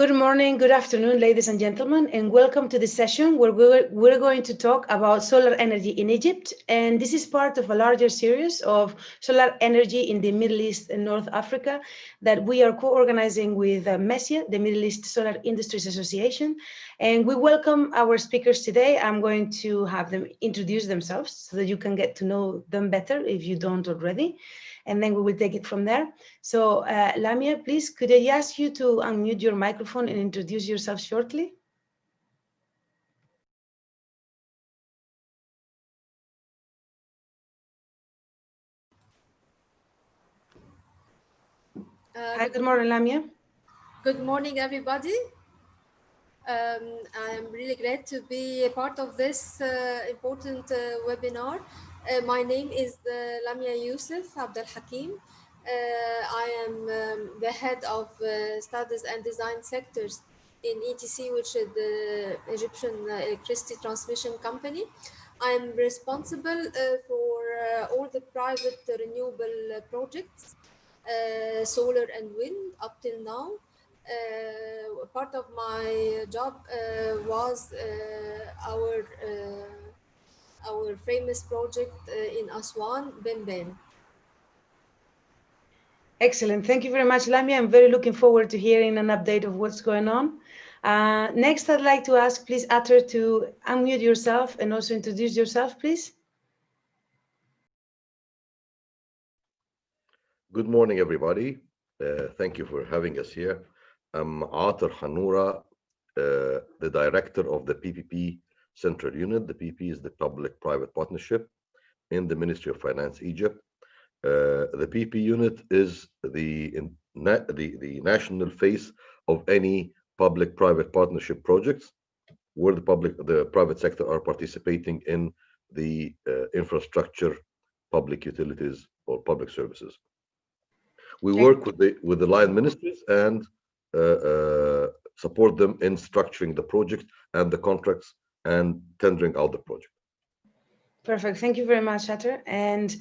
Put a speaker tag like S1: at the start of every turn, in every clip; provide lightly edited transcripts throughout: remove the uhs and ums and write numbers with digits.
S1: Good morning, good afternoon, ladies and gentlemen, and welcome to this session where we're going to talk about solar energy in Egypt. And this is part of a larger series of solar energy in the Middle East and North Africa that we are co-organizing with MESIA, the Middle East Solar Industries Association. And we welcome our speakers today. I'm going to have them introduce themselves so that you can get to know them better if you don't already. And then we will take it from there. So Lamia, please, could I ask you to unmute your microphone and introduce yourself shortly? Hi, good morning, Lamia.
S2: Good morning, everybody. I'm really glad to be a part of this important webinar. My name is Lamia Youssef Abdel Hakim. I am the head of studies and design sectors in ETC, which is the Egyptian Electricity Transmission Company. I'm responsible for all the private renewable projects, solar and wind up till now. Part of my job was our famous project in Aswan, Ben.
S1: Excellent. Thank you very much, Lamia. I'm very looking forward to hearing an update of what's going on. Next, I'd like to ask, please, Atter, to unmute yourself and also introduce yourself, please.
S3: Good morning, everybody. Thank you for having us here. I'm Atter Hanoura, the director of the PPP Central Unit. The PPP is the Public-Private Partnership in the Ministry of Finance, Egypt. The PPP unit is the national face of any public-private partnership projects where the private sector are participating in the infrastructure, public utilities, or public services. We work with the line ministries and support them in structuring the project and the contracts and tendering out the project.
S1: Perfect. Thank you very much, Atter. And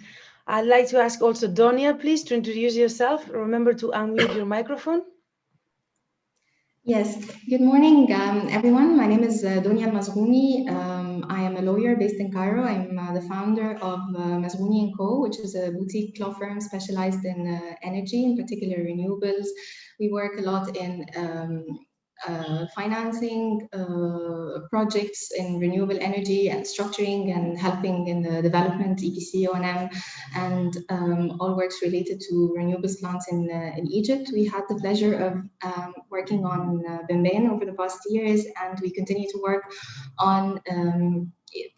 S1: I'd like to ask also Donia, please, to introduce yourself. Remember to unmute your microphone.
S4: Yes, good morning, everyone. My name is Donia Mazgouni. I am a lawyer based in Cairo. I'm the founder of Mazgouni & Co., which is a boutique law firm specialized in energy, in particular renewables. We work a lot in financing projects in renewable energy and structuring and helping in the development, EPC, O&M, and all works related to renewables plants in Egypt. We had the pleasure of working on Ben over the past years, and we continue to work on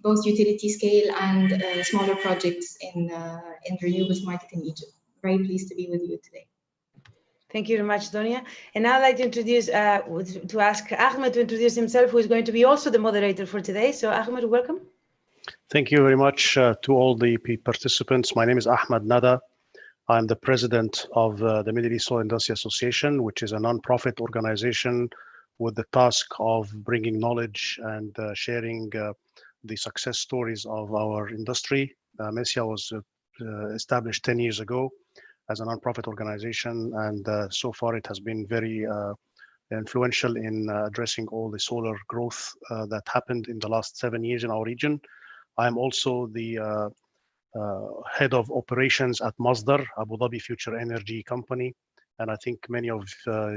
S4: both utility scale and smaller projects in the renewables market in Egypt. Very pleased to be with you today.
S1: Thank you very much, Donia. And now I'd like to introduce, to ask Ahmed to introduce himself, who is going to be also the moderator for today. So Ahmed, welcome.
S5: Thank you very much to all the participants. My name is Ahmed Nada. I'm the president of the Middle East Solar Industry Association, which is a non-profit organization with the task of bringing knowledge and sharing the success stories of our industry. MESIA was established 10 years ago as a non-profit organization, and so far it has been very influential in addressing all the solar growth that happened in the last 7 years in our region. I am also the head of operations at Masdar, Abu Dhabi Future Energy Company, and I think many of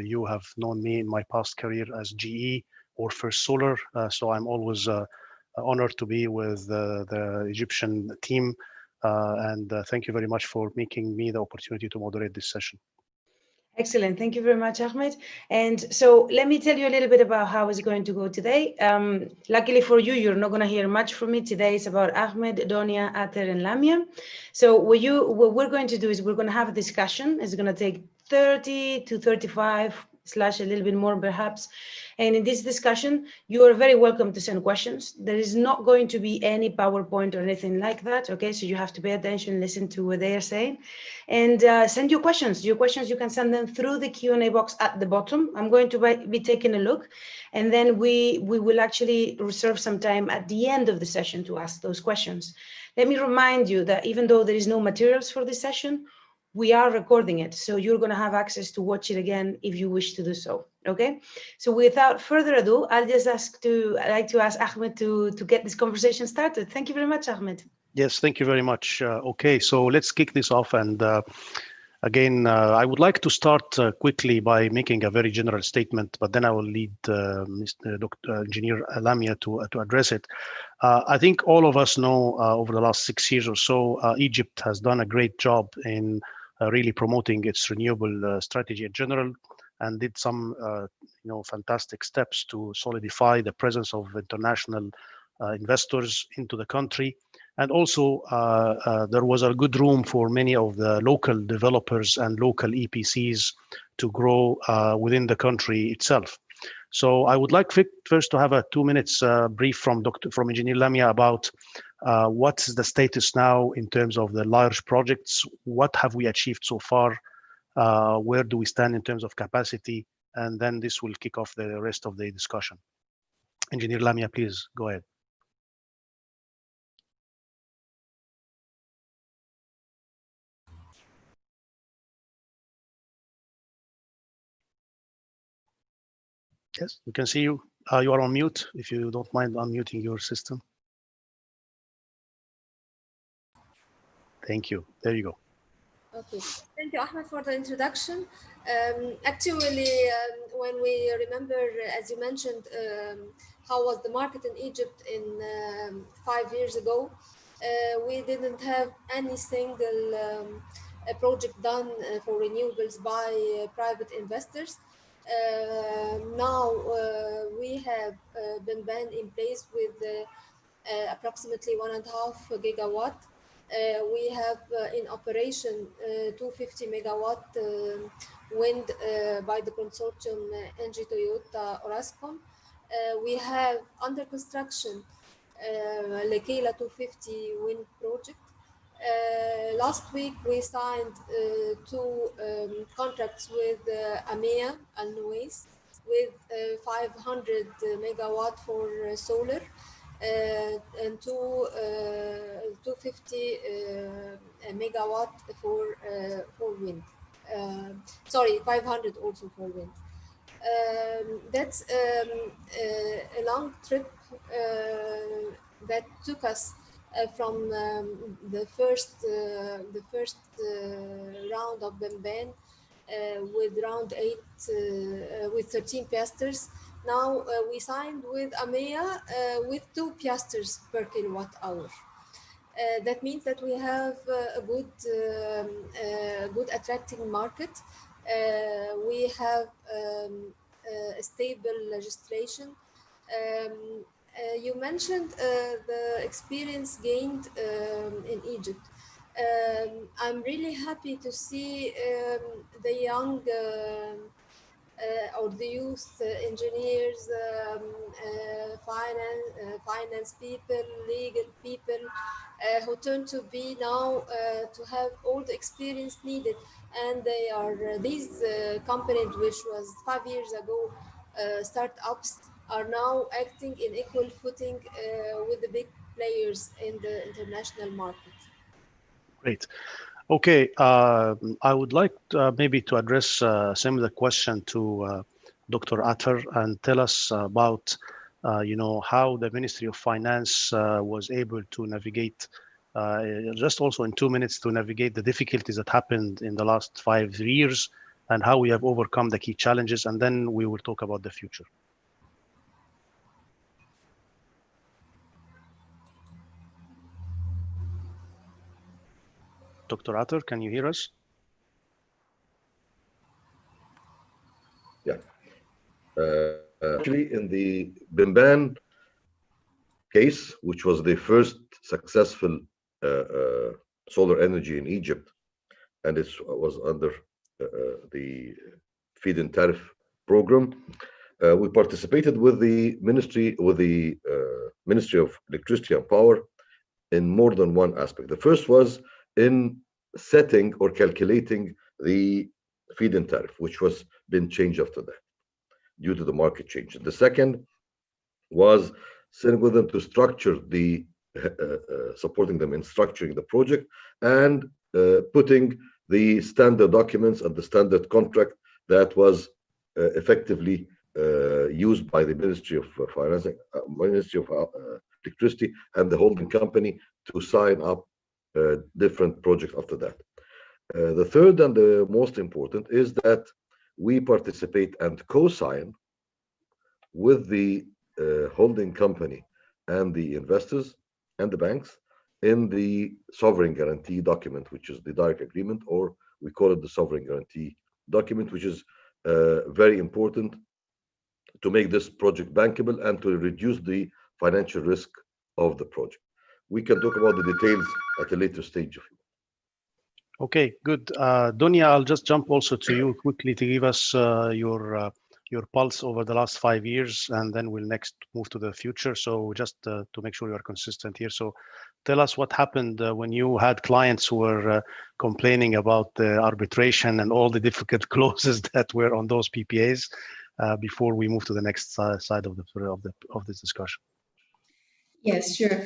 S5: you have known me in my past career as GE or First Solar, so I'm always honored to be with the Egyptian team. And thank you very much for making me the opportunity to moderate this session.
S1: Excellent. Thank you very much, Ahmed. And so let me tell you a little bit about how it's going to go today. Luckily for you, you're not going to hear much from me today. It's about Ahmed, Donia, Ater, and Lamia. So what we're going to do is we're going to have a discussion. It's going to take 30 to 35 / a little bit more perhaps. And in this discussion, you are very welcome to send questions. There is not going to be any PowerPoint or anything like that. Okay, so you have to pay attention, listen to what they are saying, and send your questions. Your questions, you can send them through the Q&A box at the bottom. I'm going to be taking a look, and then we will actually reserve some time at the end of the session to ask those questions. Let me remind you that even though there is no materials for this session, we are recording it, so you're going to have access to watch it again if you wish to do so. Okay, so without further ado, I'd like to ask Ahmed to get this conversation started. Thank you very much, Ahmed.
S5: Yes, thank you very much. Okay, so let's kick this off. And again, I would like to start quickly by making a very general statement, but then I will lead Dr. Engineer Lamia to address it. I think all of us know over the last 6 years or so, Egypt has done a great job in really promoting its renewable strategy in general, and did some fantastic steps to solidify the presence of international investors into the country. And also, there was a good room for many of the local developers and local EPCs to grow within the country itself. So I would like first to have a 2 minutes brief from Engineer Lamia about what's the status now in terms of the large projects. What have we achieved so far? Where do we stand in terms of capacity? And then this will kick off the rest of the discussion. Engineer Lamia, please go ahead. Yes, we can see you. You are on mute, if you don't mind unmuting your system. Thank you. There you go.
S2: Okay, thank you, Ahmed, for the introduction. Actually, when we remember, as you mentioned, how was the market in Egypt in 5 years ago, we didn't have any single project done for renewables by private investors. Now we have MENA in place with approximately 1.5 gigawatt. We have in operation 250 megawatt wind by the consortium ENGIE Toyota Orascom. We have under construction Lekela 250 wind project. Last week we signed 2 contracts with AMEA Al Nuwais with 500 megawatt for solar and 250 megawatt for wind. Sorry, 500 also for wind. That's a long trip that took us from the first round of MENA with round 8 with 13 piasters. Now we signed with AMEA with 2 piasters per kilowatt hour. That means that we have a good attracting market. We have a stable legislation. You mentioned the experience gained in Egypt. I'm really happy to see the young or the youth engineers, finance people, legal people, who turn to be now to have all the experience needed, and they are these companies, which was 5 years ago startups, are now acting in equal footing with the big players in the international market.
S5: Great. Okay, I would like maybe to address similar question to Dr. Atter and tell us about how the Ministry of Finance was able to navigate, just also in 2 minutes, to navigate the difficulties that happened in the last 5 years and how we have overcome the key challenges, and then we will talk about the future. Dr. Atter, can you hear us?
S3: Yeah. Actually, in the MENA case, which was the first successful solar energy in Egypt, and it was under the feed-in tariff program, we participated with the Ministry of Electricity and Power in more than one aspect. The first was in setting or calculating the feed-in tariff, which was been changed after that due to the market change. The second was sitting with them to structure the supporting them in structuring the project and putting the standard documents and the standard contract that was effectively used by the Ministry of Finance, Ministry of Electricity, and the holding company to sign up different projects after that. The third and the most important is that we participate and co-sign with the holding company and the investors and the banks in the sovereign guarantee document, which is the direct agreement, or we call it the sovereign guarantee document, which is very important to make this project bankable and to reduce the financial risk of the project. We can talk about the details at a later stage.
S5: Okay, good. Donia, I'll just jump also to you quickly to give us your pulse over the last 5 years, and then we'll next move to the future. So just to make sure you are consistent here. So tell us what happened when you had clients who were complaining about the arbitration and all the difficult clauses that were on those PPAs before we move to the next side of this discussion.
S4: Yes, sure.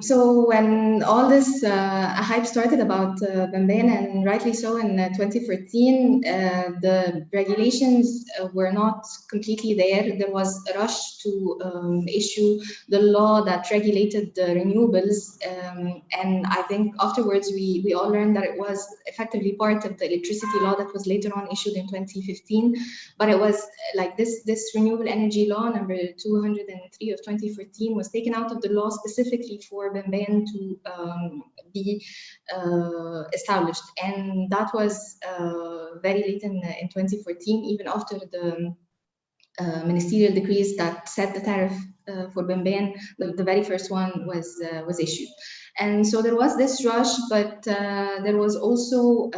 S4: So when all this hype started about Benben, and rightly so, in 2014, the regulations were not completely there. There was a rush to issue the law that regulated the renewables. And I think afterwards we all learned that it was effectively part of the electricity law that was later on issued in 2015. But it was like this renewable energy law number 203 of 2014 was taken out of the law specifically for Benben to be established, and that was very late in 2014, even after the ministerial decrees that set the tariff for Benben. The very first one was issued, and so there was this rush, but there was also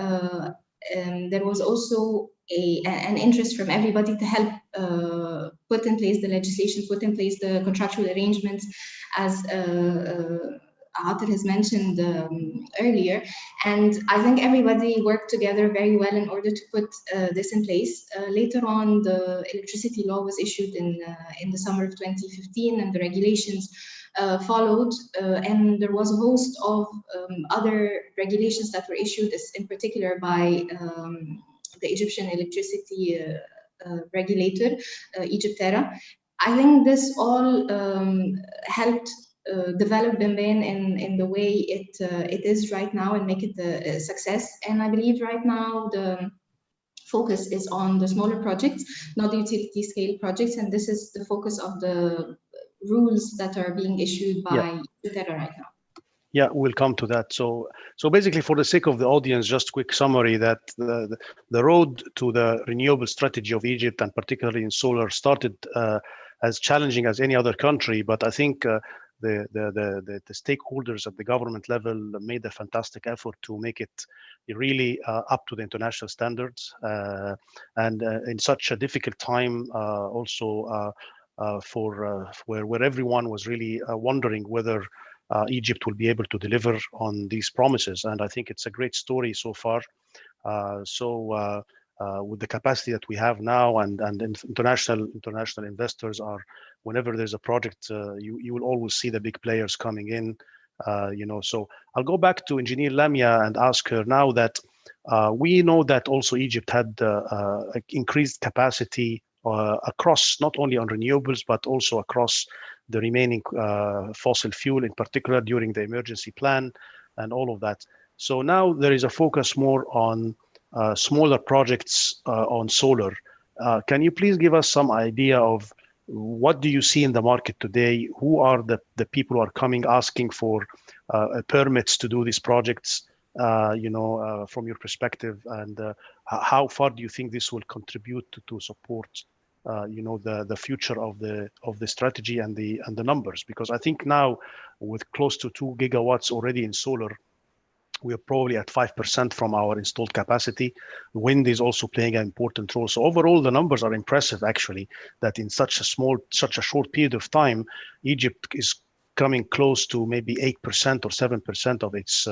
S4: an interest from everybody to help put in place the legislation, put in place the contractual arrangements, as Atar has mentioned earlier. And I think everybody worked together very well in order to put this in place. Later on, the electricity law was issued in the summer of 2015, and the regulations followed, and there was a host of other regulations that were issued, in particular by the Egyptian electricity regulator, Egyptera. I think this all helped develop Benben in the way it is right now and make it a success. And I believe right now the focus is on the smaller projects, not the utility scale projects, and this is the focus of the rules that are being issued by Egyptera right now.
S5: Yeah, we'll come to that. So basically, for the sake of the audience, just quick summary that the road to the renewable strategy of Egypt, and particularly in solar, started as challenging as any other country. But I think the stakeholders at the government level made a fantastic effort to make it really up to the international standards, and in such a difficult time, also where everyone was really wondering whether Egypt will be able to deliver on these promises. And I think it's a great story so far. With the capacity that we have now, and international investors are, whenever there's a project, you will always see the big players coming in. So I'll go back to Engineer Lamia and ask her now that we know that also Egypt had increased capacity across, not only on renewables, but also across the remaining fossil fuel, in particular during the emergency plan and all of that. So now there is a focus more on smaller projects on solar. Can you please give us some idea of what do you see in the market today? Who are the people who are coming asking for permits to do these projects, from your perspective, and how far do you think this will contribute to support the future of the strategy and the numbers? Because I think now, with close to 2 gigawatts already in solar, we are probably at 5% from our installed capacity. Wind is also playing an important role. So overall, the numbers are impressive, actually, that in such a short period of time, Egypt is coming close to maybe 8% or 7% of its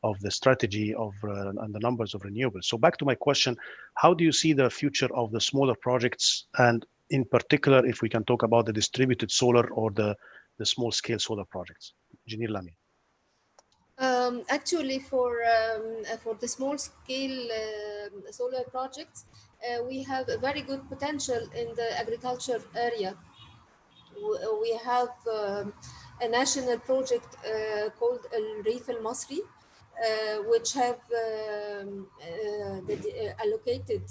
S5: of the strategy and the numbers of renewables. So back to my question, how do you see the future of the smaller projects, and in particular, if we can talk about the distributed solar or the small scale solar projects? Engineer Lamy.
S2: Actually, for the small scale solar projects, we have a very good potential in the agriculture area. We have a national project called الريف المصري, which have allocated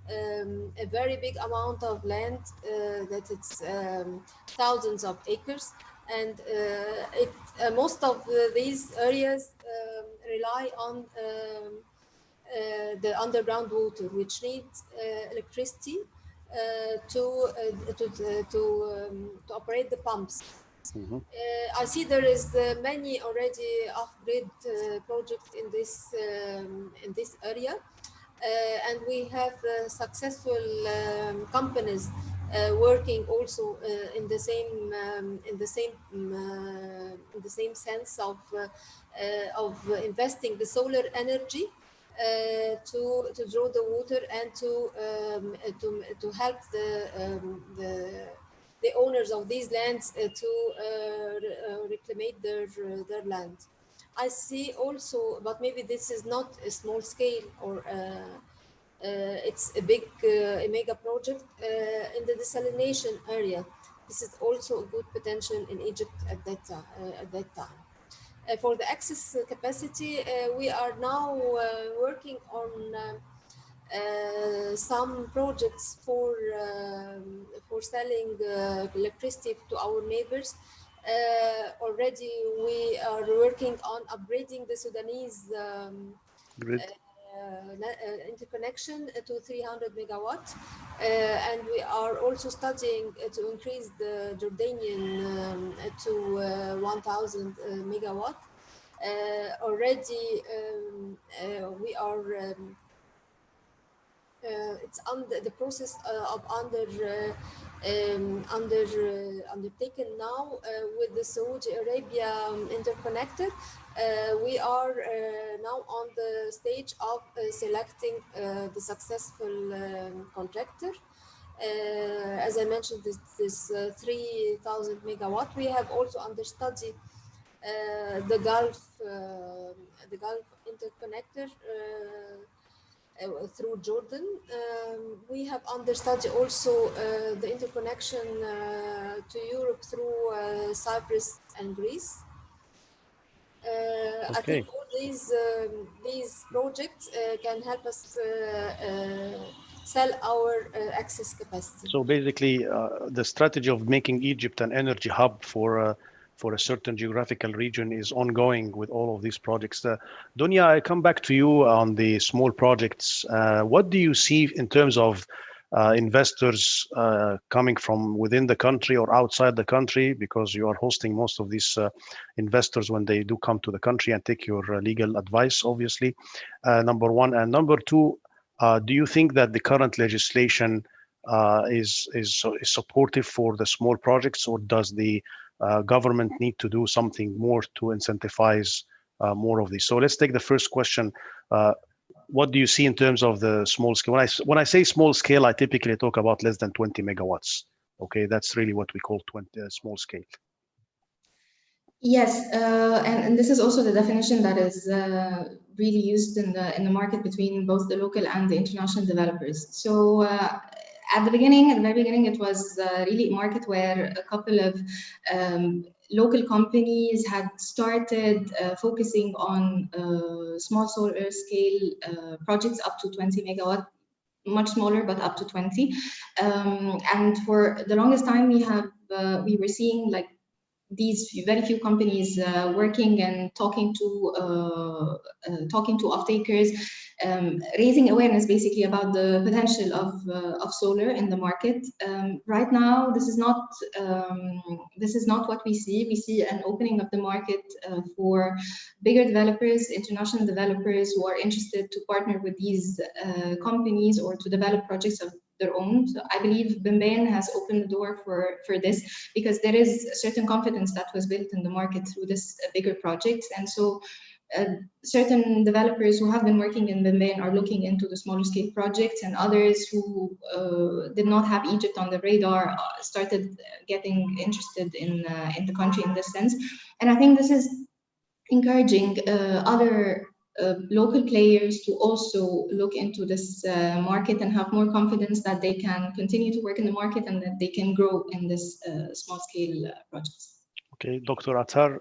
S2: a very big amount of land, that it's thousands of acres, and most of these areas rely on the underground water, which needs electricity to operate the pumps.
S5: Mhm.
S2: I see there is many already off-grid projects in this area, and we have successful companies working also in the same sense of investing the solar energy to draw the water and to help the owners of these lands to reclaim their land. I see also, but maybe this is not a small scale, or it's a big a mega project in the desalination area. This is also a good potential in Egypt at that time. For the access capacity, we are now working on some projects for selling electricity to our neighbors. Already we are working on upgrading the Sudanese
S5: Grid.
S2: interconnection to 300 megawatt, and we are also studying to increase the Jordanian to 1000 megawatt. Already we are it's under the process of undertaken now with the Saudi Arabia interconnector. We are now on the stage of selecting the successful contractor. As I mentioned, this 3000 megawatt. We have also under study the Gulf interconnector through Jordan. We have under study also the interconnection to Europe through Cyprus and Greece. I think all these projects can help us sell our access capacity.
S5: So basically, the strategy of making Egypt an energy hub for a certain geographical region is ongoing with all of these projects. Dunya, I come back to you on the small projects. What do you see in terms of investors coming from within the country or outside the country? Because you are hosting most of these investors when they do come to the country and take your legal advice, obviously. Number one. And number two, do you think that the current legislation is supportive for the small projects, or does the government need to do something more to incentivize more of these? So let's take the first question. What do you see in terms of the small scale? When I say small scale, I typically talk about less than 20 megawatts. Okay, that's really what we call small scale.
S4: Yes, and this is also the definition that is really used in the market between both the local and the international developers. So at the very beginning, it was really a market where a couple of local companies had started focusing on small solar scale projects up to 20 megawatt, much smaller, but up to 20. And for the longest time, we were seeing like these very few companies working and talking to off-takers, raising awareness basically about the potential of solar in the market. Right now, this is not what we see. We see an opening of the market for bigger developers, international developers who are interested to partner with these companies or to develop projects of their own. So I believe BIMBAN has opened the door for this, because there is a certain confidence that was built in the market through this bigger projects. And so certain developers who have been working in BIMBAN are looking into the smaller scale projects, and others who did not have Egypt on the radar started getting interested in the country in this sense. And I think this is encouraging other local players to also look into this market and have more confidence that they can continue to work in the market and that they can grow in this small-scale projects.
S5: Okay, Dr. Attar,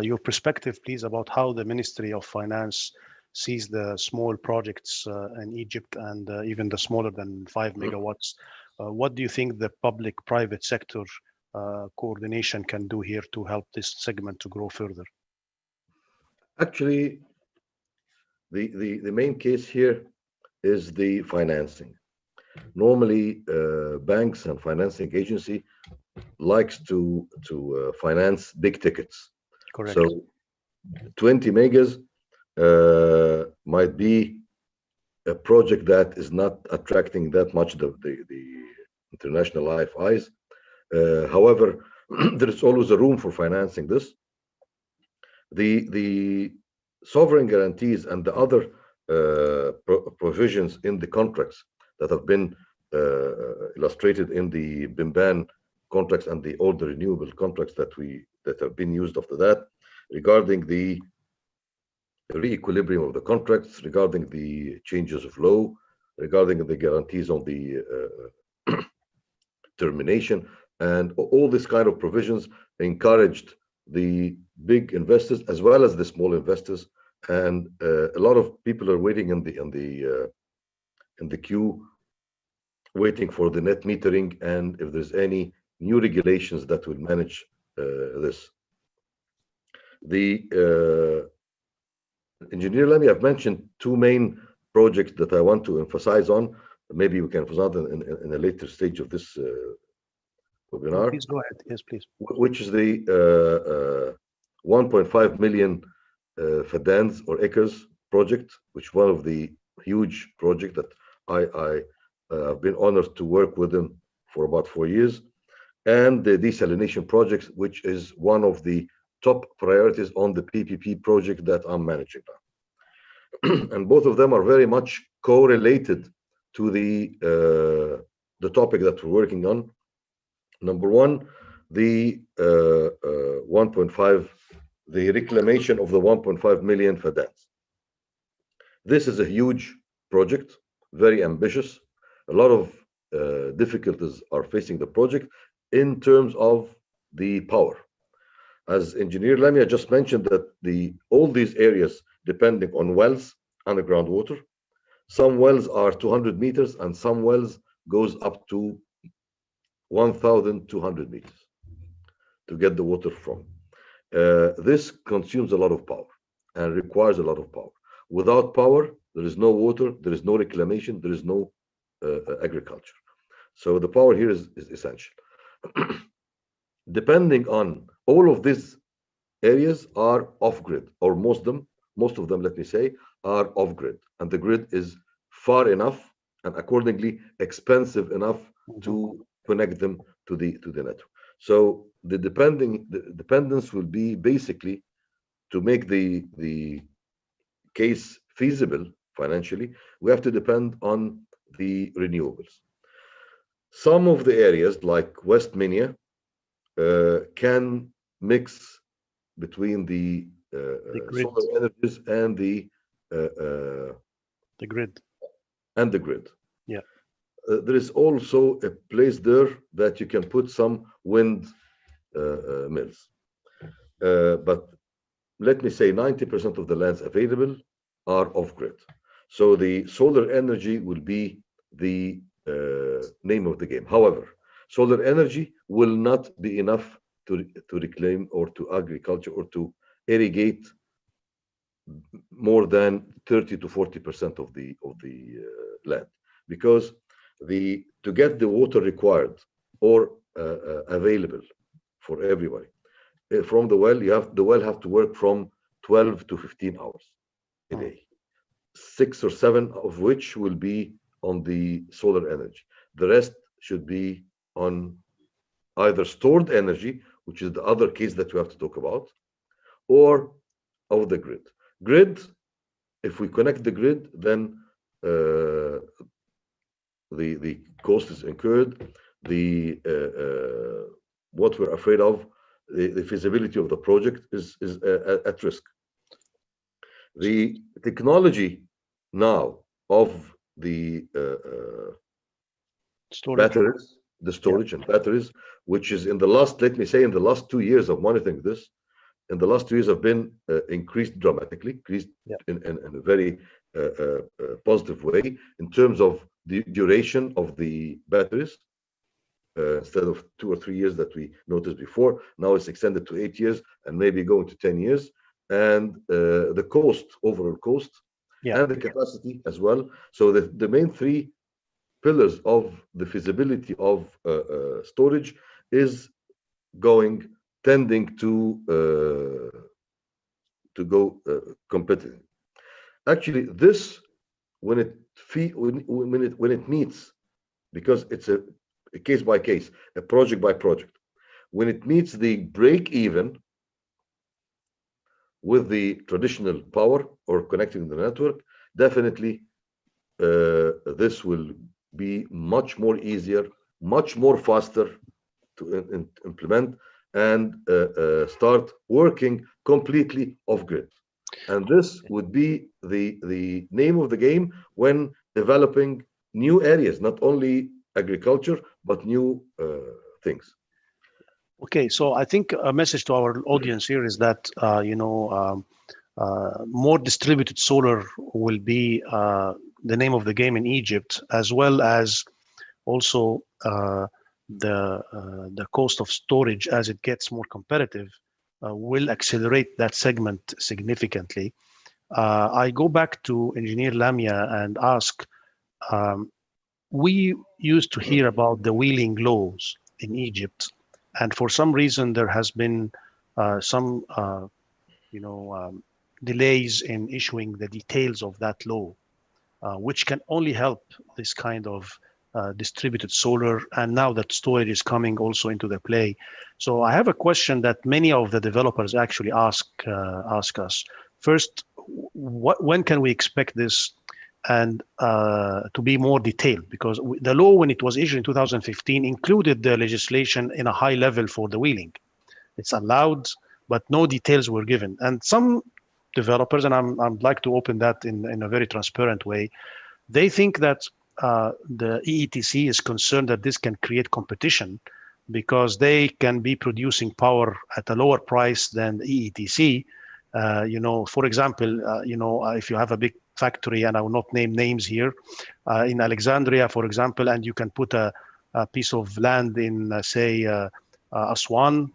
S5: your perspective, please, about how the Ministry of Finance sees the small projects in Egypt and even the smaller than 5 megawatts. What do you think the public-private sector coordination can do here to help this segment to grow further?
S3: Actually, the main case here is the financing. Normally, banks and financing agency likes to finance big tickets.
S5: Correct.
S3: So 20 megas might be a project that is not attracting that much the international life eyes. However, there is always a room for financing this. The sovereign guarantees and the other provisions in the contracts that have been illustrated in the BIMBAN contracts and all the renewable contracts that have been used after that, regarding the re-equilibrium of the contracts, regarding the changes of law, regarding the guarantees on the termination, and all these kind of provisions encouraged the big investors as well as the small investors, and a lot of people are waiting in the queue, waiting for the net metering and if there's any new regulations that will manage this. The engineer Lamy, I've mentioned two main projects that I want to emphasize on. Maybe we can emphasize in a later stage of this webinar.
S5: Please go ahead. Yes, please.
S3: Which is the 1.5 million fadans or acres project, which one of the huge project that I've been honored to work with them for about 4 years, and the desalination project, which is one of the top priorities on the PPP project that I'm managing now. And both of them are very much correlated to the topic that we're working on. Number one, the 1.5, the reclamation of the 1.5 million fadans. This is a huge project, very ambitious. A lot of difficulties are facing the project in terms of the power. As Engineer Lamia just mentioned, that all these areas depending on wells, underground water. Some wells are 200 meters and some wells goes up to 1,200 meters to get the water from. This consumes a lot of power and requires a lot of power. Without power, there is no water, there is no reclamation, there is no agriculture. So the power here is essential. Depending on all of these areas are off-grid, or most of them, let me say, are off-grid, and the grid is far enough and accordingly expensive enough to connect them to the network. So the dependence will be basically to make the case feasible financially. We have to depend on the renewables. Some of the areas like West MENA can mix between the solar energies and the
S5: grid.
S3: And the grid.
S5: Yeah.
S3: There is also a place there that you can put some wind mills. But let me say 90% of the lands available are off-grid. So the solar energy will be the name of the game. However, solar energy will not be enough to reclaim or to agriculture or to irrigate more than 30 to 40% of the land, because to get the water required or available for everybody from the well, the well have to work from 12 to 15 hours a day, 6 or 7 of which will be on the solar energy. The rest should be on either stored energy, which is the other case that we have to talk about, or of the grid. Grid, if we connect the grid, then the cost is incurred. What we're afraid of, the feasibility of the project is at risk. The technology now of the
S5: Storage.
S3: batteries, the storage and batteries, which is in the last, let me say, in the last 2 years of monitoring this, in the last 2 years have been increased dramatically, increased
S5: Yeah.
S3: in a very positive way in terms of the duration of the batteries. Instead of 2 or 3 years that we noticed before, now it's extended to 8 years and maybe going to 10 years. And the cost, overall cost,
S5: Yeah.
S3: and the capacity as well. So the main three pillars of the feasibility of storage is tending to go competitive. Actually, this when it meets, because it's a case by case, a project by project, when it meets the break even with the traditional power or connecting the network, definitely this will be much more easier, much more faster to implement and start working completely off grid. And this would be the name of the game when developing new areas, not only agriculture, but new things.
S5: Okay, so I think a message to our audience here is that more distributed solar will be the name of the game in Egypt, as well as also the cost of storage as it gets more competitive will accelerate that segment significantly. I go back to Engineer Lamia and ask, we used to hear about the wheeling laws in Egypt, and for some reason there has been some delays in issuing the details of that law, which can only help this kind of distributed solar, and now that storage is coming also into the play. So I have a question that many of the developers actually ask us. First, when can we expect this and to be more detailed? Because the law, when it was issued in 2015, included the legislation in a high level for the wheeling. It's allowed, but no details were given. And some developers, and I'd like to open that in a very transparent way, they think that the EETC is concerned that this can create competition because they can be producing power at a lower price than the EETC. For example, if you have a big factory, and I will not name names here, in Alexandria, for example, and you can put a piece of land in, say, Aswan,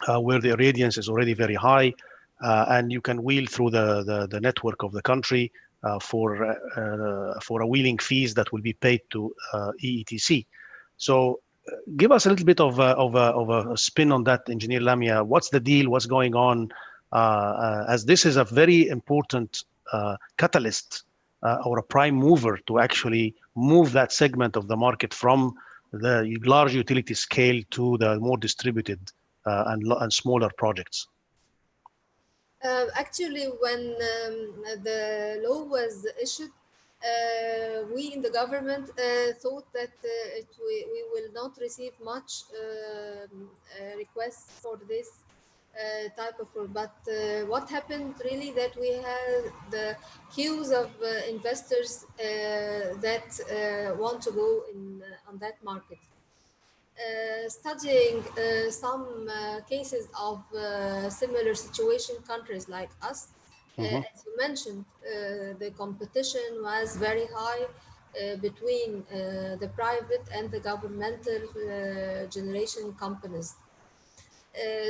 S5: where the irradiance is already very high, and you can wheel through the network of the country for a wheeling fees that will be paid to EETC. So give us a little bit of a spin on that, Engineer Lamia. What's the deal? What's going on? As this is a very important catalyst or a prime mover to actually move that segment of the market from the large utility scale to the more distributed and smaller projects.
S2: Actually, when the law was issued, we in the government thought that we will not receive much requests for this type of role. But what happened really that we had the queues of investors that want to go on that market. Studying some cases of similar situation countries like us, as you mentioned, the competition was very high between the private and the governmental generation companies.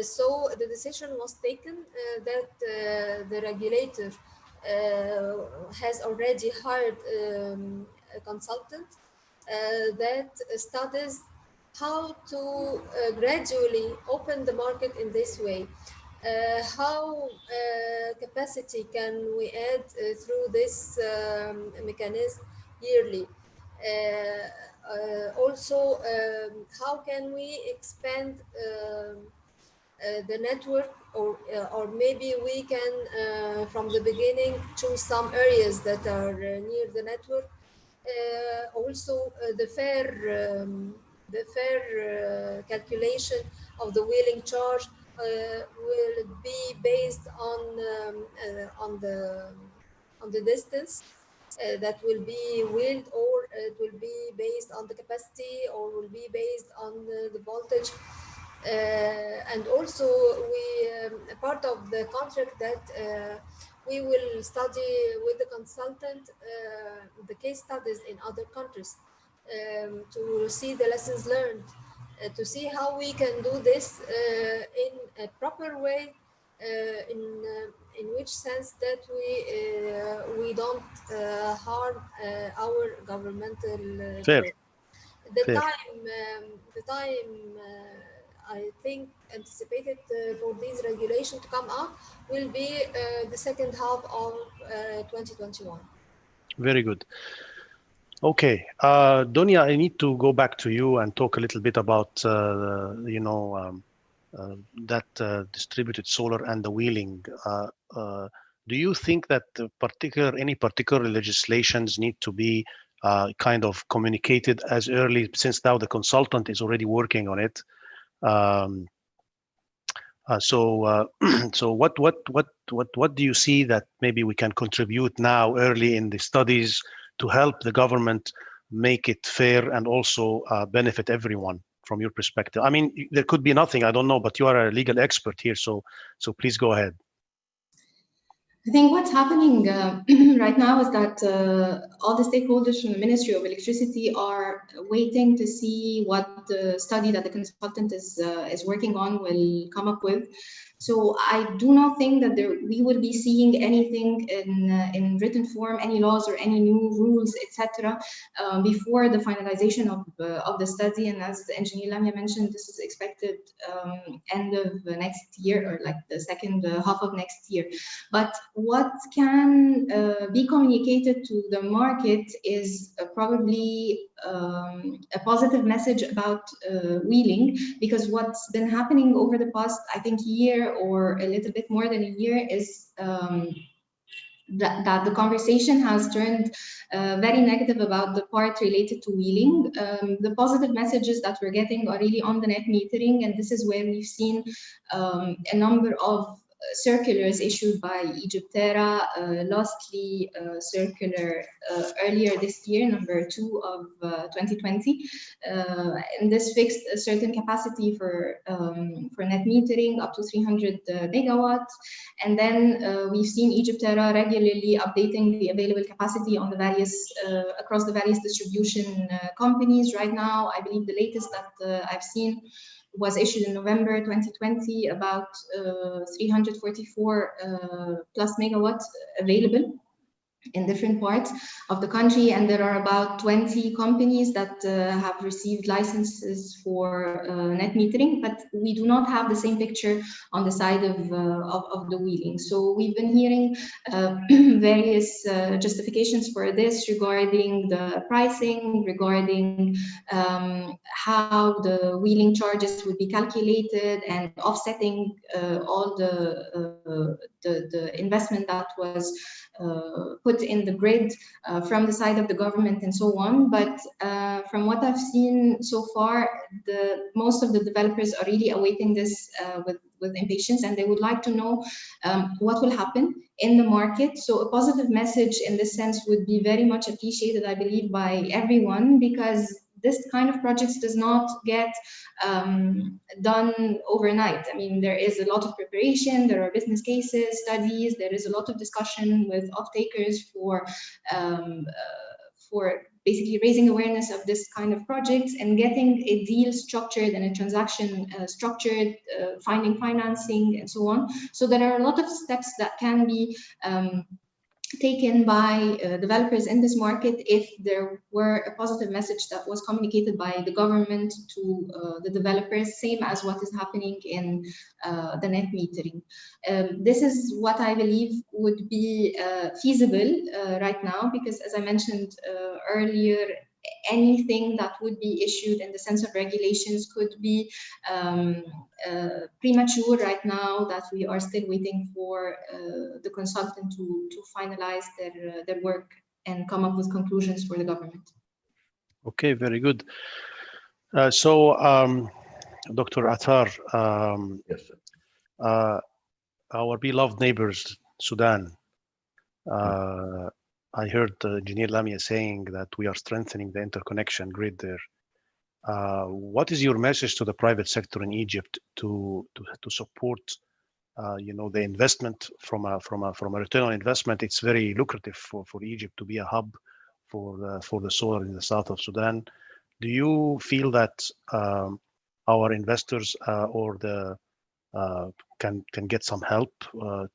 S2: So the decision was taken that the regulator has already hired a consultant that studies how to gradually open the market in this way. How capacity can we add through this mechanism yearly? Also, how can we expand the network, or maybe we can from the beginning choose some areas that are near the network. Also, the fair calculation of the wheeling charge will it be based on the distance that will be wheeled, or it will be based on the capacity, or will be based on the voltage? And also, we part of the contract that we will study with the consultant the case studies in other countries, to see the lessons learned, to see how we can do this in a proper way, in which sense that we don't harm our governmental
S5: Fair.
S2: growth. The
S5: Fair.
S2: time I think anticipated for these regulations to come up will be the second half of 2021.
S5: Very good. Okay, Donia, I need to go back to you and talk a little bit about that distributed solar and the wheeling. Do you think that any particular legislations need to be kind of communicated as early, since now the consultant is already working on it? So what do you see that maybe we can contribute now early in the studies to help the government make it fair and also benefit everyone from your perspective? I mean, there could be nothing, I don't know, but you are a legal expert here, so please go ahead.
S4: I think what's happening right now is that all the stakeholders from the Ministry of Electricity are waiting to see what the study that the consultant is working on will come up with. So I do not think that we will be seeing anything in written form, any laws or any new rules, etc., before the finalization of the study. And as the engineer Lamia mentioned, this is expected end of next year, or like the second half of next year. But what can be communicated to the market is probably a positive message about wheeling, because what's been happening over the past, I think, year or a little bit more than a year is that the conversation has turned very negative about the part related to wheeling. The positive messages that we're getting are really on the net metering, and this is where we've seen a number of circulars issued by Egyptera, lastly circular earlier this year, number 2 of 2020, and this fixed a certain capacity for net metering up to 300 megawatts. And then we've seen Egyptera regularly updating the available capacity on the various across the various distribution companies. Right now, I believe the latest that I've seen was issued in November 2020, about 344 plus megawatts available in different parts of the country, and there are about 20 companies that have received licenses for net metering, but we do not have the same picture on the side of the wheeling. So we've been hearing various justifications for this regarding the pricing, regarding how the wheeling charges would be calculated, and offsetting all the investment that was put in the grid from the side of the government and so on. But from what I've seen so far, most of the developers are really awaiting this with impatience, and they would like to know what will happen in the market. So a positive message in this sense would be very much appreciated, I believe, by everyone, because this kind of projects does not get done overnight. I mean, there is a lot of preparation, there are business cases, studies, there is a lot of discussion with off-takers for basically raising awareness of this kind of projects and getting a deal structured and a transaction structured, finding financing and so on. So there are a lot of steps that can be taken by developers in this market if there were a positive message that was communicated by the government to the developers, same as what is happening in the net metering. This is what I believe would be feasible right now, because as I mentioned earlier, anything that would be issued in the sense of regulations could be premature right now, that we are still waiting for the consultant to finalize their work and come up with conclusions for the government.
S5: Okay, very good. So Dr. Attar,
S3: yes, sir.
S5: our beloved neighbors, Sudan. I heard Engineer Lamia saying that we are strengthening the interconnection grid there. What is your message to the private sector in Egypt to support, the investment from a return on investment? It's very lucrative for Egypt to be a hub for the solar in the south of Sudan. Do you feel that our investors or the can get some help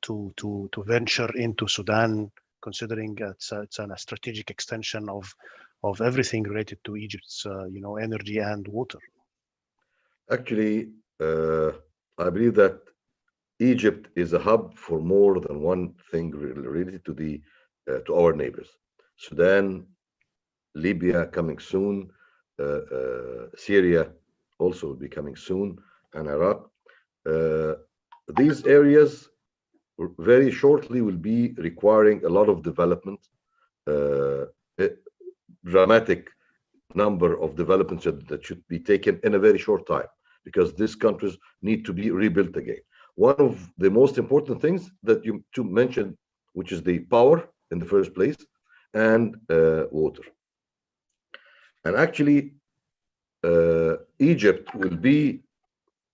S5: to venture into Sudan, considering it's a strategic extension of everything related to Egypt's energy and water?
S3: Actually, I believe that Egypt is a hub for more than one thing related to our neighbors. Sudan, Libya coming soon, Syria also will be coming soon, and Iraq. These areas very shortly will be requiring a lot of development, a dramatic number of developments that should be taken in a very short time, because these countries need to be rebuilt again. One of the most important things that you mentioned, which is the power in the first place, and water. And actually, Egypt will be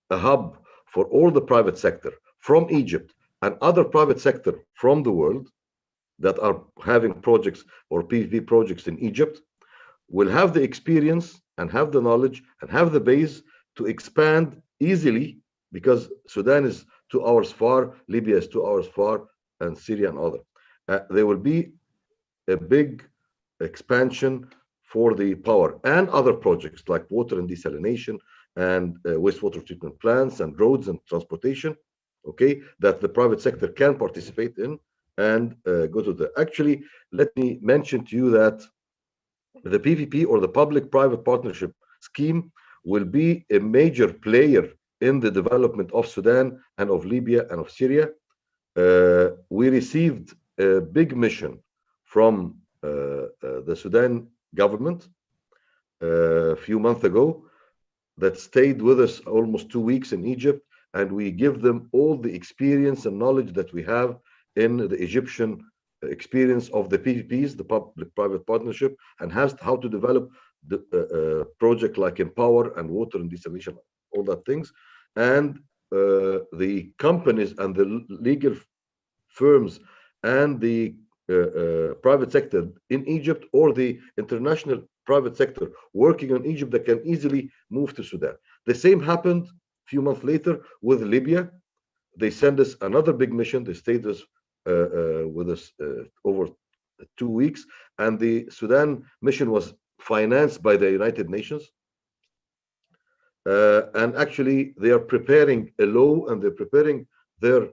S3: a hub for all the private sector from Egypt and other private sector from the world that are having projects or PV projects in Egypt, will have the experience and have the knowledge and have the base to expand easily, because Sudan is 2 hours far, Libya is 2 hours far, and Syria and other. There will be a big expansion for the power and other projects like water and desalination and wastewater treatment plants and roads and transportation, okay, that the private sector can participate in and go to the. Actually, let me mention to you that the PPP, or the public-private partnership scheme, will be a major player in the development of Sudan and of Libya and of Syria. We received a big mission from the Sudan government a few months ago that stayed with us almost 2 weeks in Egypt, and we give them all the experience and knowledge that we have in the Egyptian experience of the PPPs, the public-private partnership, and how to develop the project like Empower and water and desalination, all that things. And the companies and the legal firms and the private sector in Egypt, or the international private sector working on Egypt, that can easily move to Sudan. The same happened a few months later with Libya. They sent us another big mission. They stayed with us over 2 weeks, and the Sudan mission was financed by the United Nations. And actually, they are preparing a law, and they're preparing their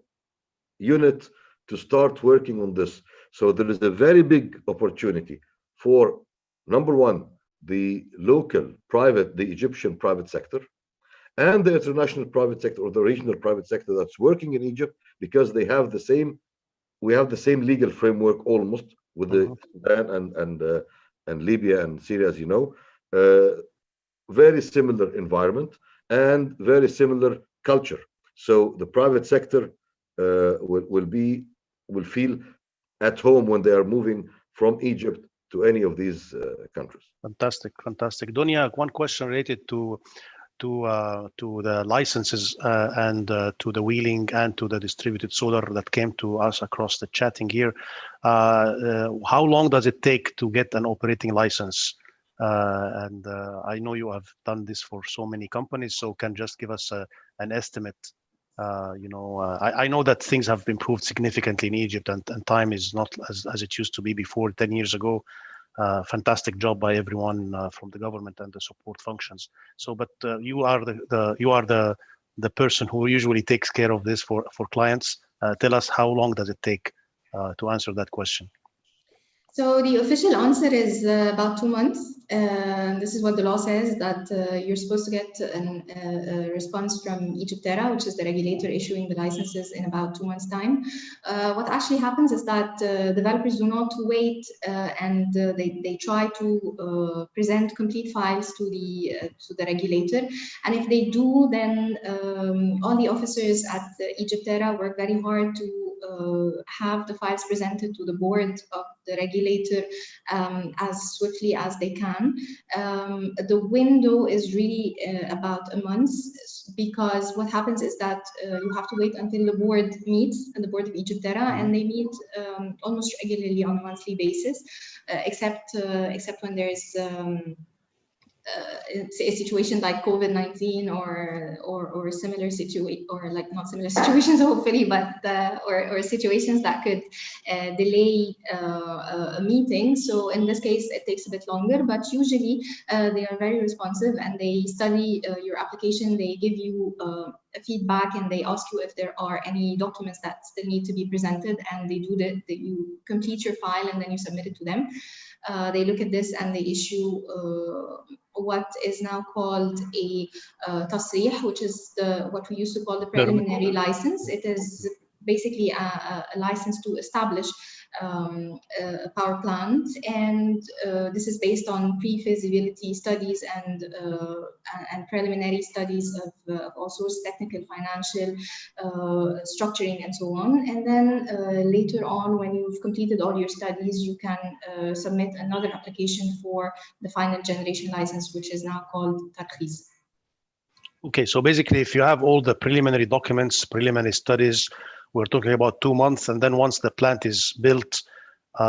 S3: unit to start working on this. So there is a very big opportunity for, number one, the local private, the Egyptian private sector, and the international private sector, or the regional private sector that's working in Egypt, because they have the same, we have the same legal framework almost with the Sudan and Libya and Syria, as you know. Very similar environment and very similar culture. So the private sector will feel at home when they are moving from Egypt to any of these countries.
S5: Fantastic. Donia, one question related to the licenses and to the wheeling and to the distributed solar that came to us across the chatting here. How long does it take to get an operating license? And I know you have done this for so many companies, so can just give us an estimate. I know that things have improved significantly in Egypt, and time is not as it used to be before 10 years ago. Fantastic job by everyone from the government and the support functions. So, but you are the person who usually takes care of this for clients. Tell us, how long does it take to answer that question?
S4: So the official answer is about 2 months. This is what the law says, that you're supposed to get a response from Egyptera, which is the regulator issuing the licenses, in about 2 months' time. What actually happens is that developers do not wait and they try to present complete files to the regulator. And if they do, then all the officers at Egyptera work very hard to have the files presented to the board of the regulator as swiftly as they can. The window is really about a month, because what happens is that you have to wait until the board meets, and the board of Egyptera, and they meet almost regularly on a monthly basis, except when there is a situation like COVID-19 or similar situation, or like not similar situations hopefully, but or situations that could delay a meeting. So in this case it takes a bit longer, but usually they are very responsive, and they study your application, they give you feedback, and they ask you if there are any documents that still need to be presented, and they do that, you complete your file and then you submit it to them. They look at this and they issue what is now called a tasrih, which is what we used to call the preliminary license. It is basically a license to establish a power plant, and this is based on pre-feasibility studies and preliminary studies of all sorts, technical, financial, structuring, and so on. And then later on, when you've completed all your studies, you can submit another application for the final generation license, which is now called tarkhis.
S5: Okay, so basically, if you have all the preliminary documents, preliminary studies, we're talking about 2 months, and then once the plant is built,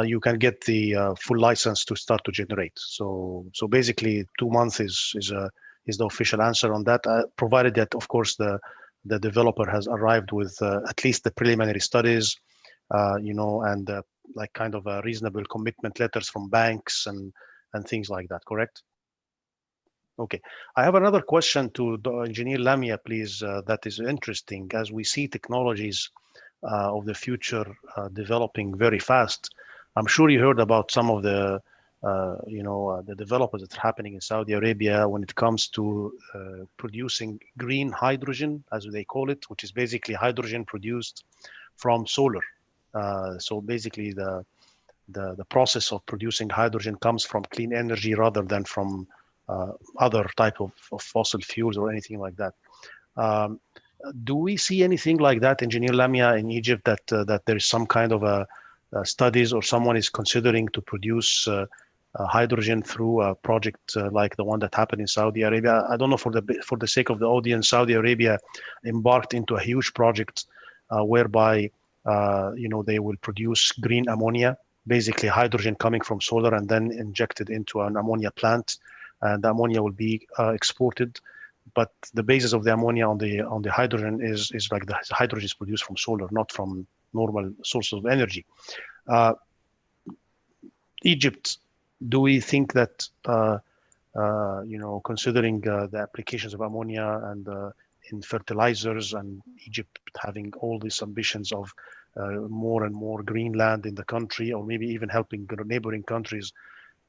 S5: you can get the full license to start to generate. So basically, 2 months is the official answer on that, provided that, of course, the developer has arrived with at least the preliminary studies, and like kind of a reasonable commitment letters from banks and things like that. Correct? Okay, I have another question to Engineer Lamia, please, that is interesting. As we see technologies of the future developing very fast, I'm sure you heard about some of the, the developers that are happening in Saudi Arabia when it comes to producing green hydrogen, as they call it, which is basically hydrogen produced from solar. So basically, the process of producing hydrogen comes from clean energy rather than from other type of fossil fuels or anything like that. Do we see anything like that, Engineer Lamia, in Egypt, that there is some kind of a studies or someone is considering to produce hydrogen through a project like the one that happened in Saudi Arabia? I don't know, for the sake of the audience, Saudi Arabia embarked into a huge project whereby they will produce green ammonia, basically hydrogen coming from solar and then injected into an ammonia plant. And the ammonia will be exported, but the basis of the ammonia on the hydrogen is like the hydrogen is produced from solar, not from normal sources of energy. Egypt, do we think that considering the applications of ammonia and in fertilizers, and Egypt having all these ambitions of more and more green land in the country, or maybe even helping neighboring countries,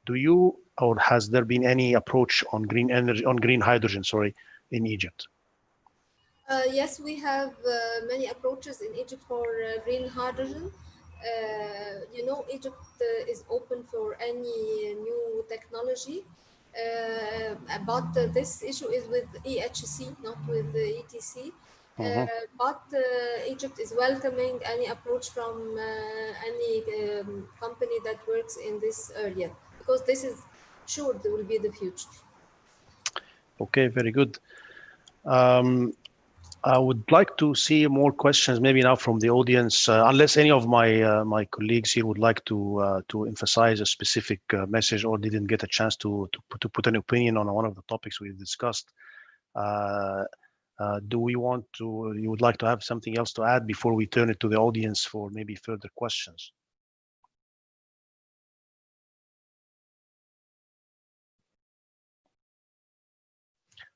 S5: do you, or has there been any approach on green energy, on green hydrogen, in Egypt?
S2: Yes, we have many approaches in Egypt for green hydrogen. Egypt is open for any new technology, but this issue is with EHC, not with the ETC. But Egypt is welcoming any approach from any company that works in this area, because this is sure there will be the future.
S5: Okay, very good. I would like to see more questions, maybe now from the audience, unless any of my colleagues here would like to emphasize a specific message or didn't get a chance to put an opinion on one of the topics we discussed. You would like to have something else to add before we turn it to the audience for maybe further questions?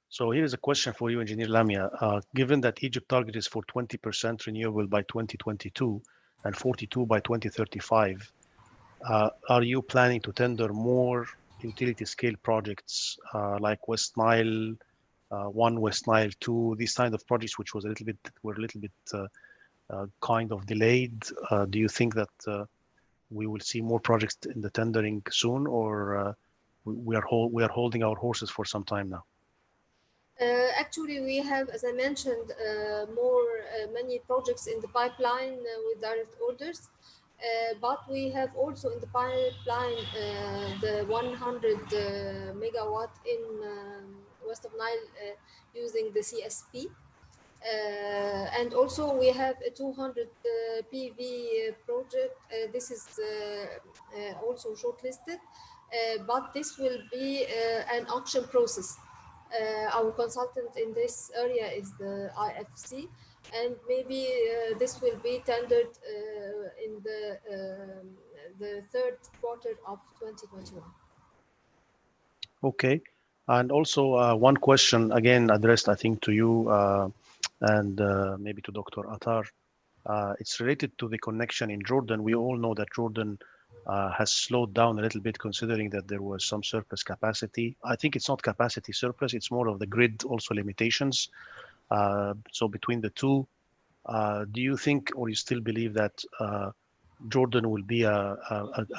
S5: So here is a question for you, Engineer Lamia. Given that Egypt target is for 20% renewable by 2022 and 42 by 2035, Are you planning to tender more utility scale projects like West Nile 1, West Nile 2, these kind of projects, which was were a little bit kind of delayed? Do you think that we will see more projects in the tendering soon, or we are holding our horses for some time now?
S2: Actually, we have, as I mentioned, many projects in the pipeline with direct orders. But we have also in the pipeline the 100 megawatt in west of Nile using the CSP. And also we have a 200 PV project. This is also shortlisted, but this will be an auction process. Our consultant in this area is the IFC, and maybe this will be tendered in the third quarter of 2021.
S5: Okay. And also one question again addressed, I think, to you and maybe to Dr. Attar. It's related to the connection in Jordan. We all know that Jordan has slowed down a little bit considering that there was some surplus capacity. I think it's not capacity surplus, it's more of the grid also limitations. So between the two, do you think or you still believe that Jordan will be a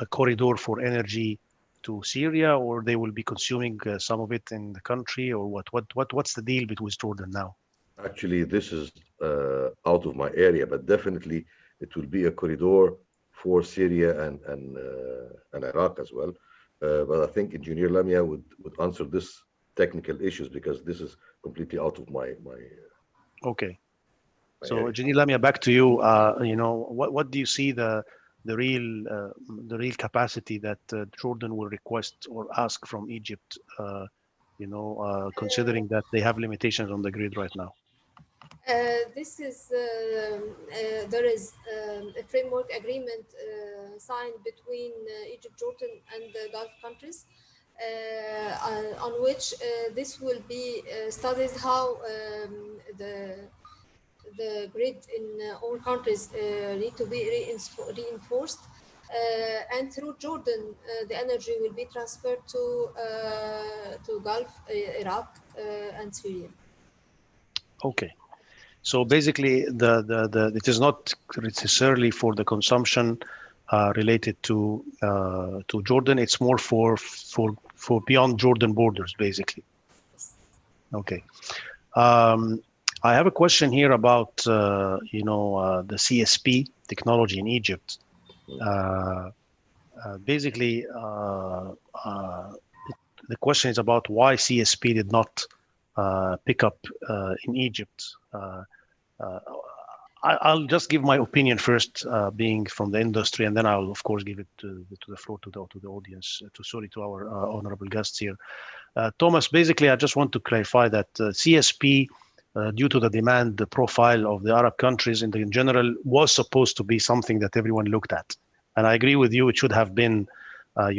S5: corridor for energy to Syria, or they will be consuming some of it in the country, or what's the deal between Jordan now?
S3: Actually, this is out of my area, but definitely it will be a corridor for Syria and Iraq as well. But I think Engineer Lamia would answer this technical issues because this is completely out of my
S5: Okay.
S3: my
S5: So
S3: area.
S5: Engineer Lamia, back to you. What do you see the real capacity that Jordan will request or ask from Egypt? Considering that they have limitations on the grid right now.
S2: There is a framework agreement signed between Egypt, Jordan, and the Gulf countries, on which this will be studied how the grid in all countries need to be reinforced. And through Jordan, the energy will be transferred to Gulf, Iraq, and Syria.
S5: Okay. So basically, it is not necessarily for the consumption related to Jordan. It's more for beyond Jordan borders, basically. Okay. I have a question here about the CSP technology in Egypt. Basically, the question is about why CSP did not pick up in Egypt. I'll just give my opinion first, being from the industry, and then I'll of course give it to the floor to the audience. To our honorable guests here. Thomas, basically, I just want to clarify that CSP, due to the demand profile of the Arab countries in general, was supposed to be something that everyone looked at. And I agree with you; it should have been, a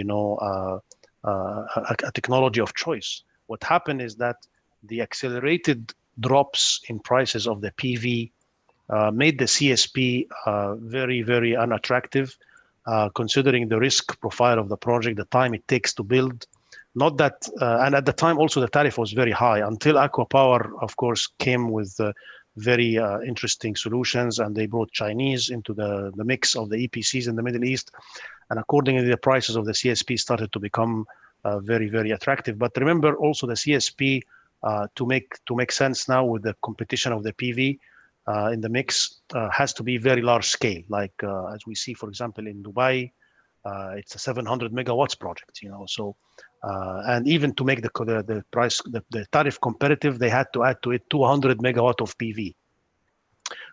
S5: technology of choice. What happened is that the accelerated drops in prices of the PV made the CSP very, very unattractive, considering the risk profile of the project, the time it takes to build. Not that, and at the time also the tariff was very high until Aqua Power, of course, came with very interesting solutions, and they brought Chinese into the mix of the EPCs in the Middle East. And accordingly, the prices of the CSP started to become very, very attractive. But remember also the CSP, to make sense now with the competition of the PV in the mix, has to be very large scale. Like as we see, for example, in Dubai, it's a 700 megawatts project. So and even to make the price, the tariff competitive, they had to add to it 200 megawatt of PV.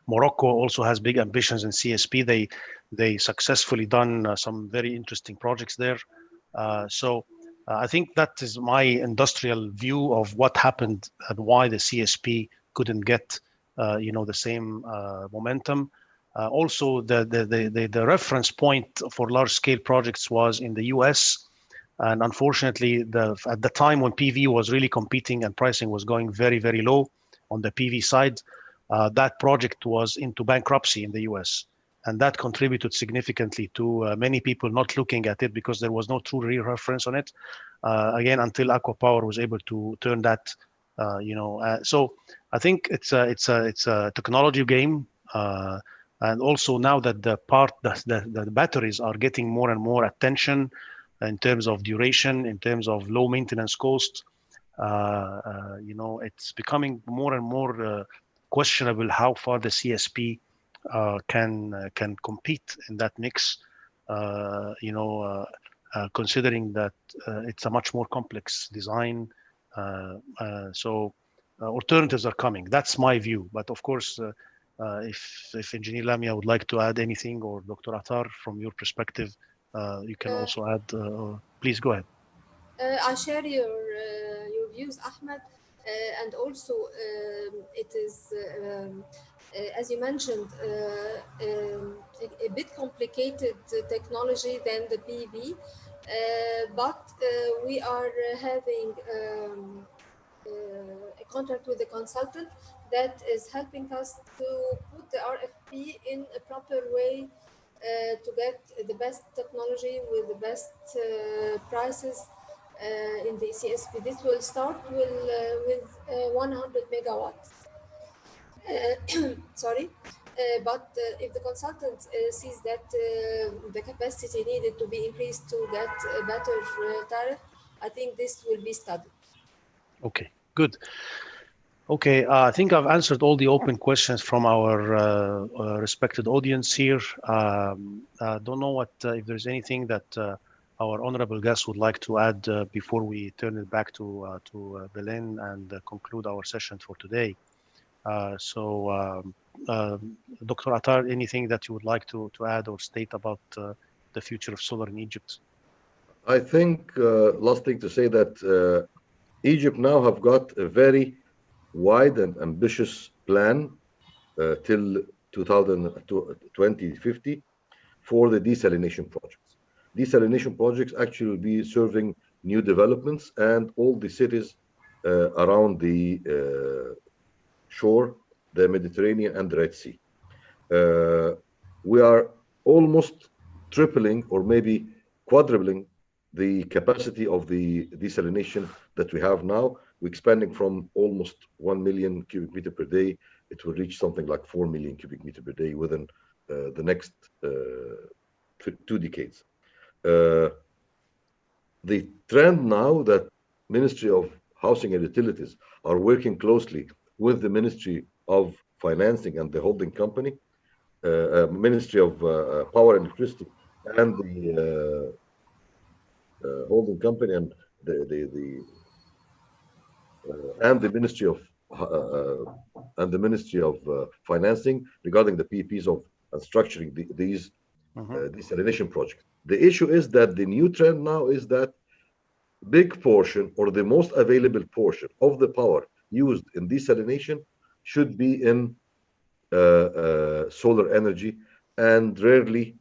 S5: Morocco also has big ambitions in CSP. They successfully done some very interesting projects there. So I think that is my industrial view of what happened and why the CSP couldn't get the same momentum. Also, the reference point for large scale projects was in the US. And unfortunately, at the time when PV was really competing and pricing was going very, very low on the PV side, that project was into bankruptcy in the US. And that contributed significantly to many people not looking at it because there was no true real reference on it. Again, until Aqua Power was able to turn that, so I think it's a technology game. And also now that the batteries are getting more and more attention in terms of duration, in terms of low maintenance cost, it's becoming more and more questionable how far the CSP can compete in that mix. Considering that it's a much more complex design, so alternatives are coming. That's my view. But of course, if Engineer Lamia would like to add anything, or Dr. Attar, from your perspective, you can also add. Please go ahead.
S2: I share your views, Ahmed, and also it is, as you mentioned, a bit complicated technology than the PV, but we are having a contract with a consultant that is helping us to put the RFP in a proper way to get the best technology with the best prices in the CSP. This will start with 100 megawatts. Sorry. But if the consultant sees that the capacity needed to be increased to get a better tariff, I think this will be studied.
S5: Okay, good. Okay, I think I've answered all the open questions from our respected audience here. Don't know if there's anything that our honorable guest would like to add before we turn it back to Belen and conclude our session for today. Dr. Attar, anything that you would like to add or state about the future of solar in Egypt?
S3: I think last thing to say that Egypt now have got a very wide and ambitious plan till 2050 for the desalination projects. Desalination projects actually will be serving new developments and all the cities around the shore, the Mediterranean and the Red Sea. We are almost tripling or maybe quadrupling the capacity of the desalination that we have now. We're expanding from almost 1 million cubic meter per day. It will reach something like 4 million cubic meter per day within the next 2 decades. The trend now that Ministry of Housing and Utilities are working closely with the Ministry of Financing and the holding company, Ministry of Power and Electricity, and the holding company and the Ministry of Financing regarding the PPs of structuring these desalination projects. The issue is that the new trend now is that big portion or the most available portion of the power used in desalination should be in solar energy and rarely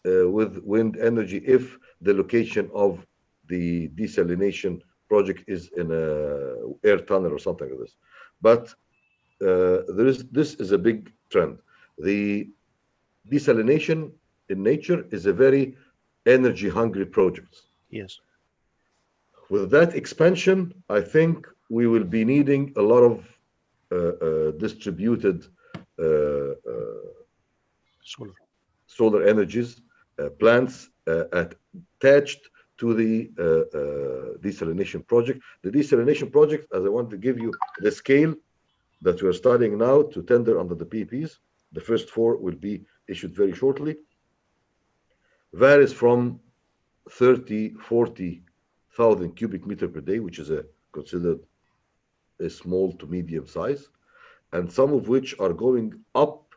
S3: with wind energy if the location of the desalination project is in a air tunnel or something like this. But this is a big trend. The desalination in nature is a very energy hungry project.
S5: Yes.
S3: With that expansion, I think we will be needing a lot of distributed solar energies plants attached to the desalination project. The desalination project, as I want to give you the scale that we are starting now to tender under the PPs, the first 4 will be issued very shortly, varies from 40,000 cubic meter per day, which is considered a small to medium size, and some of which are going up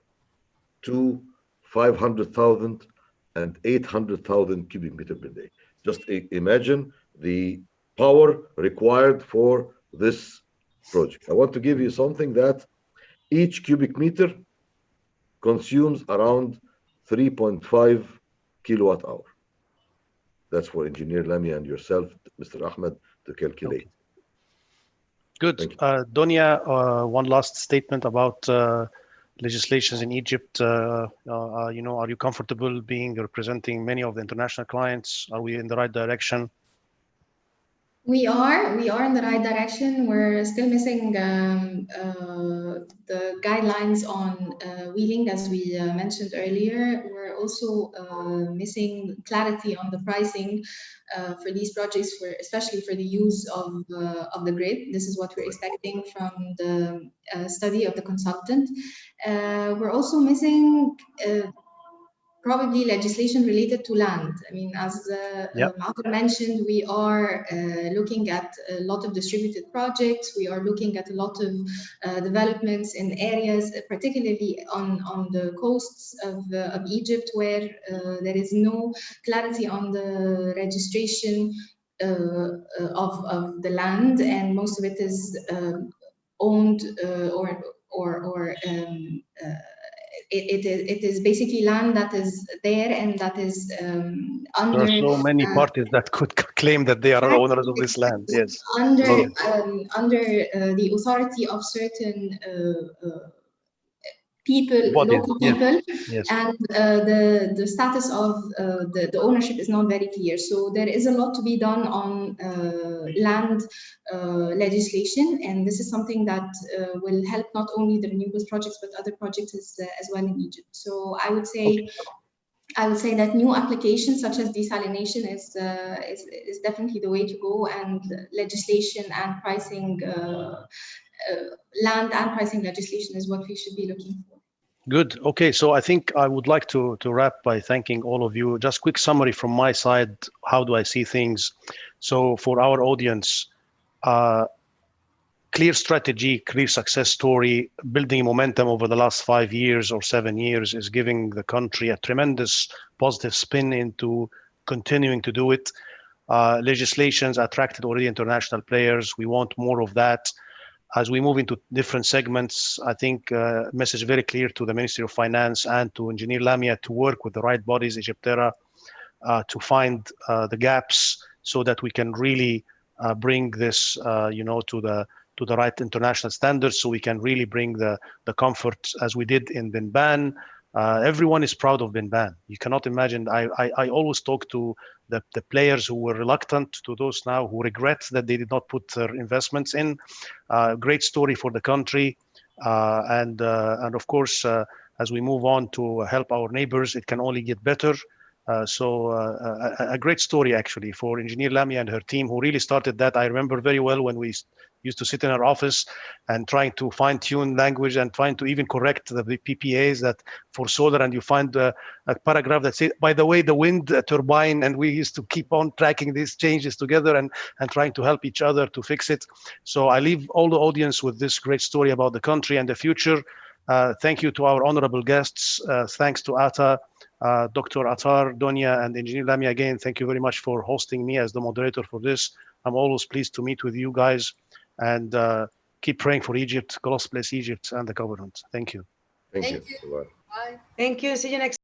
S3: to 500,000 and 800,000 cubic meter per day. Just imagine the power required for this project. I want to give you something that each cubic meter consumes around 3.5 kilowatt hour. That's for Engineer Lamia and yourself, Mr. Ahmed, to calculate.
S5: Okay. Good. Donia, one last statement about legislations in Egypt? Are you comfortable representing many of the international clients? Are we in the right direction?
S4: We are in the right direction. We're still missing the guidelines on wheeling, as we mentioned earlier. We're also missing clarity on the pricing for these projects, especially for the use of the grid. This is what we're expecting from the study of the consultant. We're also missing probably legislation related to land. I mean, as Malcolm mentioned, we are looking at a lot of distributed projects. We are looking at a lot of developments in areas, particularly on the coasts of Egypt, where there is no clarity on the registration of the land, and most of it is owned it is basically land that is there and that is under.
S5: There are so many parties that could claim that they are owners of this land. Yes.
S4: Under the authority of certain people,
S5: bodies.
S4: local people,
S5: yes.
S4: And the status of the ownership is not very clear. So there is a lot to be done on land legislation, and this is something that will help not only the renewables projects but other projects as well in Egypt. So I would say. I would say that new applications such as desalination is definitely the way to go, and legislation and pricing, land and pricing legislation is what we should be looking for.
S5: Good. Okay, so I think I would like to wrap by thanking all of you. Just quick summary from my side. How do I see things? So for our audience, clear strategy, clear success story, building momentum over the last 5 years or 7 years is giving the country a tremendous positive spin into continuing to do it. Legislations attracted already international players. We want more of that. As we move into different segments, I think message very clear to the Ministry of Finance and to Engineer Lamia to work with the right bodies, Egyptera, to find the gaps so that we can really bring this, to the right international standards, so we can really bring the comfort as we did in Benban. Everyone is proud of Benban. You cannot imagine. I always talk to the players who were reluctant, to those now who regret that they did not put their investments in. Great story for the country, and of course, as we move on to help our neighbors, it can only get better. So a great story actually for Engineer Lamia and her team, who really started that. I remember very well when we used to sit in our office and trying to fine-tune language and trying to even correct the PPAs that for solar, and you find a paragraph that says, by the way, the wind turbine, and we used to keep on tracking these changes together and trying to help each other to fix it. So I leave all the audience with this great story about the country and the future. Thank you to our honorable guests. Thanks to Ata, Dr. Attar, Donia, and Engineer Lamia again. Thank you very much for hosting me as the moderator for this. I'm always pleased to meet with you guys, and keep praying for Egypt. God bless Egypt and the government. Thank you.
S3: Thank you.
S2: Bye.
S1: Thank you. See you next